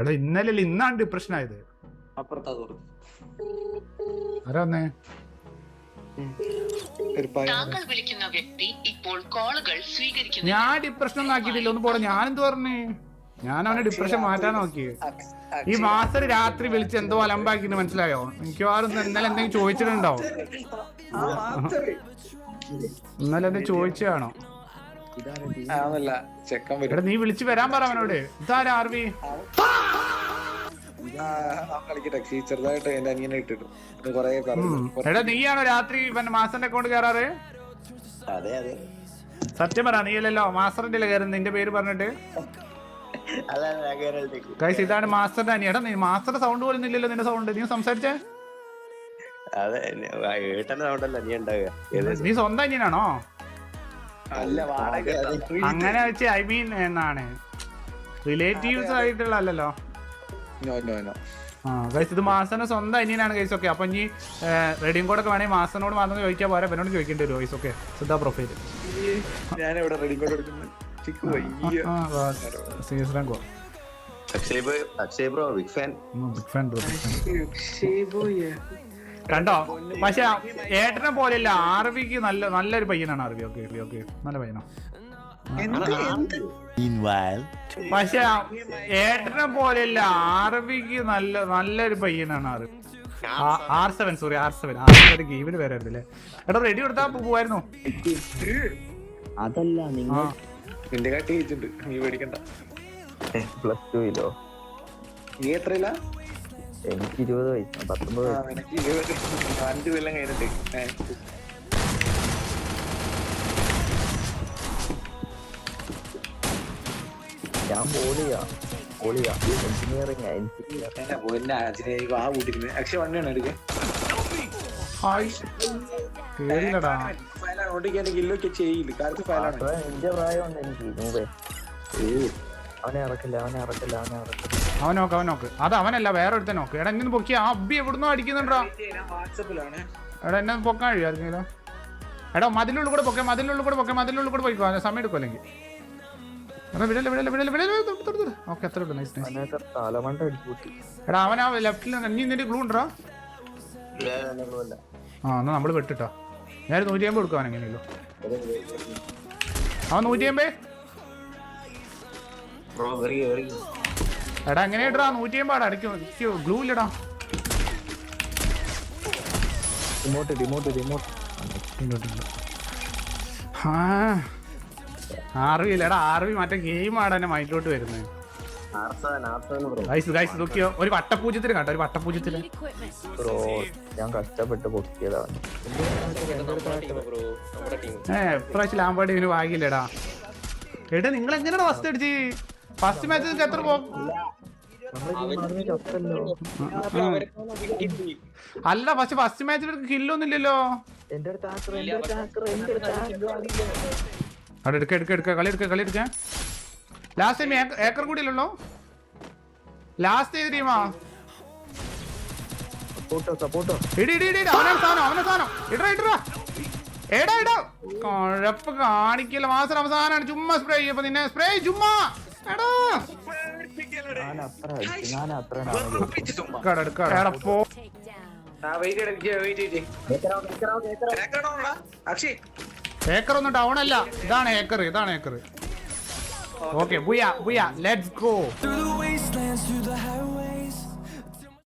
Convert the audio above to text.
എടാ ഇന്നലെ ഇന്നാണ് ഡിപ്രഷൻ ആയത്. ആരാ വന്നേ? ഞാൻ ഡിപ്രഷൻ ഒന്നും ആക്കിയിട്ടില്ല. ഒന്ന് പോടാ. ഞാനെന്ത് പറഞ്ഞേ? ഞാൻ അവനെ ഡിപ്രഷൻ മാറ്റാൻ നോക്കി. ഈ മാസ്റ്റർ രാത്രി വിളിച്ച് എന്തോ അലമ്പാക്കിന്ന് മനസ്സിലായോ? മിക്കവാറും ഇന്നലെ എന്തെങ്കിലും ചോദിച്ചിട്ടുണ്ടാവും. ഇന്നലെ എന്തെങ്കിലും ചോദിച്ചാണോ? എടാ നീ വിളിച്ച് വരാൻ പറ അവനോട്. ഇതാരാ ആർവി? എടാ നീയാണോ രാത്രി മാസ്റ്ററിന്റെ അക്കൗണ്ട് കയറാറ്? സത്യം പറ. നീയല്ലോ മാസ്റ്ററിന്റെ അല്ലേ കയറുന്നത് നിന്റെ പേര് പറഞ്ഞിട്ട്? ഗൈസ് ഇതാണ് മാസ്റ്ററിന്റെ അനിയടാ. മാസ്റ്ററുടെ സൗണ്ട് പോലും ഇല്ലല്ലോ നിന്റെ സൗണ്ട്. നീ സംസാരിച്ചേ? നീ സ്വന്തം അനിയനാണോ? അങ്ങനെ വെച്ച് ഐ മീൻ എന്നാണ് റിലേറ്റീവ്സ് ആയിട്ടുള്ള അല്ലല്ലോ. ഗൈസ് ഇത് മാസ്റ്ററിന്റെ സ്വന്തം അനിയനാണ് ഗൈസ്. ഓക്കെ അപ്പൊ ഇനി റെഡിയും കോഡ് ഒക്കെ വേണമെങ്കിൽ മാസ്റ്ററിനോട് മാത്രം ചോദിക്കാൻ പോരാ, എന്നോട് ചോദിക്കേണ്ടി വരും ഗൈസ്. ഓക്കെ സിദ്ധാ പ്രൊഫൈല് കണ്ടോ? പക്ഷെ ഏട്ടനെ പോലെയല്ല ആർവിക്ക്. നല്ലൊരു പയ്യനാണ് ആർവി. ഓക്കെ ഓക്കെ നല്ല പയ്യനാ. പക്ഷെ ഏട്ടനെ പോലെയല്ല ആർവിക്ക്. നല്ലൊരു പയ്യനാണ് ആർവി. R7 sorry R7 ഗെയിമിന് പേരായിരുന്നില്ലേ? എടാ റെഡി കൊടുത്താ പോവായിരുന്നു. അതല്ല നിങ്ങൾ നിന്റെ കാട്ടി ജയിച്ചിട്ടുണ്ട്. നീ പേടിക്കണ്ട. +2 നീ എത്രയില്ല? എനിക്ക് 20 വയസ്സ്. 19 എനിക്ക് 20. 5 കൊല്ലം കഴിഞ്ഞിട്ട്. ഞാൻ പോളിയാ എഞ്ചിനീയറിംഗ്. ആ കൂട്ടിരുന്നു. അക്ഷയ വണ്ടിയാണ് എടുക്കാൻ. കില്ലൊക്കെ ചെയ്യില്ല. കാലത്ത് ഫയലാണ്. എന്റെ പ്രായമുണ്ട് എനിക്ക്. അവനെ ഇറക്കില്ല. അവൻ നോക്ക്. അത് അവനല്ല വേറെ ഒരുത്തൻ നോക്ക്. എടാ എന്നെ പൊക്കി. ആ അബ്ബി എവിടുന്നോ അടിക്കുന്നുണ്ടോ? എടാ എന്നെ പൊക്കാൻ കഴിയുമായിരുന്നല്ലോ. എടാ മതിലുള്ളിൽ കൂടെ പൊക്കെ. മതിലുള്ളിൽ കൂടെ പോയിക്കോ. സമയം എടുക്കും അല്ലെങ്കിൽ. ഓക്കെ അത്ര ഉള്ളു. നൈസ്. എടാ അവനാ ലെഫ്റ്റിൽ നിന്റെ ഗ്ലൂ ഉണ്ടോ? എന്നാ നമ്മള് വെട്ടിട്ടോ. ഞാൻ 150 കൊടുക്കുവാൻ എങ്ങനെയല്ലോ. അവൻ 150. എടാ എങ്ങനെ ഇടാ? 150 ആടാ. അടിക്കും ഗ്ലൂ ഇല്ലടാ. ആർവിയില്ലടാ. ആർവി മറ്റേ ഗെയിം ആടാ മൈൻഡിലോട്ട് വരുന്നത്. നോക്കിയോ ഒരു വട്ടപൂജ്യത്തിന് കണ്ടോ? ഒരു വട്ടപൂജ്യത്തിന് ഞാൻ കഷ്ടപ്പെട്ട് പൊക്കിയതാണ്. ഇപ്രാവശ്യം ലാംബാർഡ് ഇവന് ഭാഗ്യമില്ലടാ. എടാ നിങ്ങൾ എങ്ങനെയാണ് ഫസ്റ്റ് അടിച്ച്? ഫസ്റ്റ് മാച്ച് എത്ര പോകും? അല്ല പക്ഷെ ഫസ്റ്റ് മാച്ചിൽ കില്ലൊന്നും ഇല്ലല്ലോ. അവിടെ എടുക്ക കളി എടുക്ക. ലാസ്റ്റ് ടൈം ഏക്കർ കൂടി ഇല്ലല്ലോ. ലാസ്റ്റ് ഏത് ടീമാ? അവനെ സാധനം ഇടാ. കുഴപ്പ കാണിക്കല്ല. മാസം അവസാനാണ്. ചുമ്മാ സ്പ്രേ ചെയ്യപ്പോ നിന്നെ സ്പ്രേ ചുമ്മാ. എടാ ഏക്കർ ഒന്നും ഡൗൺ അല്ല. ഇതാണ് ഏക്കർ. ഓക്കെ ബുയ ലെറ്റ്സ് ഗോ.